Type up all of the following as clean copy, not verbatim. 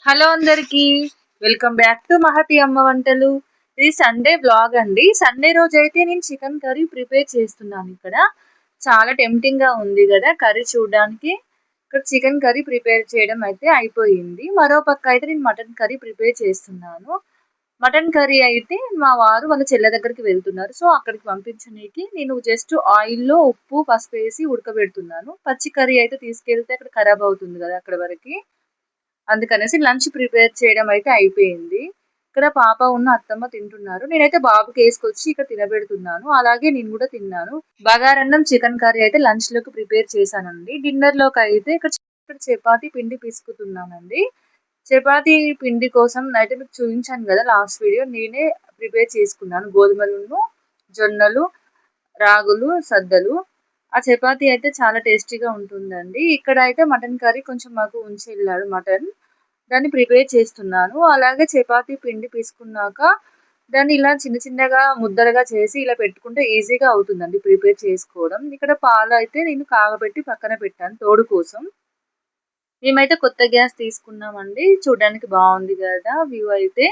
Hello అందరికి. Welcome back to Mahathi అమ్మ వంటలు. ఇది సండే బ్లాగ్ అండి. సండే రోజు అయితే నేను చికెన్ కర్రీ ప్రిపేర్ చేస్తున్నాను. ఇక్కడ చాలా టెంప్టింగ్ గా ఉంది కదా కర్రీ చూడడానికి. ఇక్కడ చికెన్ కర్రీ ప్రిపేర్ చేయడం అయితే అయిపోయింది. మరో పక్క అయితే నేను మటన్ కర్రీ ప్రిపేర్ చేస్తున్నాను. మటన్ కర్రీ అయితే మా వారు వాళ్ళ చెల్లె దగ్గరికి వెళ్తున్నారు. సో అక్కడికి పంపించడానికి నేను జస్ట్ ఆయిల్లో ఉప్పు పసుపు వేసి ఉడకబెడుతున్నాను. పచ్చి కర్రీ అయితే తీసుకెళ్తే అక్కడ ఖరాబ్ అవుతుంది కదా అక్కడ వరకు. అందుకనేసి లంచ్ ప్రిపేర్ చేయడం అయితే అయిపోయింది. ఇక్కడ పాప ఉన్న అత్తమ్మ తింటున్నారు. నేనైతే బాబుకి వేసుకొచ్చి ఇక్కడ తినబెడుతున్నాను. అలాగే నేను కూడా తిన్నాను. బగారన్నం చికెన్ కర్రీ అయితే లంచ్ లోకి ప్రిపేర్ చేశానండి. డిన్నర్ లోకి అయితే ఇక్కడ చపాతీ పిండి పిసుకుతున్నానండి. చపాతీ పిండి కోసం అయితే మీకు చూపించాను కదా లాస్ట్ వీడియో. నేనే ప్రిపేర్ చేసుకున్నాను. గోధుమలను, జొన్నలు, రాగులు, సద్దలు. ఆ చపాతీ అయితే చాలా టేస్టీగా ఉంటుందండి. ఇక్కడ అయితే మటన్ కర్రీ కొంచెం మాకు ఉంచి వెళ్ళాడు మటన్. దాన్ని ప్రిపేర్ చేస్తున్నాను. అలాగే చపాతీ పిండి తీసుకున్నాక దాన్ని ఇలా చిన్న చిన్నగా ముద్దలుగా చేసి ఇలా పెట్టుకుంటే ఈజీగా అవుతుందండి ప్రిపేర్ చేసుకోవడం. ఇక్కడ పాలు అయితే నేను కాగబెట్టి పక్కన పెట్టాను తోడు కోసం. మేమైతే కొత్త గ్యాస్ తీసుకున్నామండి. చూడడానికి బాగుంది కదా వ్యూ అయితే.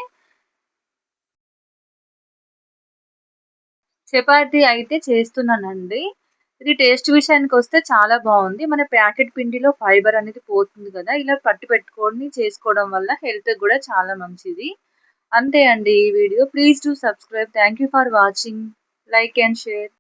చపాతీ అయితే చేస్తున్నానండి. ఇది టేస్ట్ విషయానికి వస్తే చాలా బాగుంది. మన ప్యాకెట్ పిండిలో ఫైబర్ అనేది పోతుంది కదా, ఇలా పట్టి పెట్టుకొని చేసుకోవడం వల్ల హెల్త్ కూడా చాలా మంచిది. అంతే అండి ఈ video. Please do subscribe. Thank you for watching. Like and share.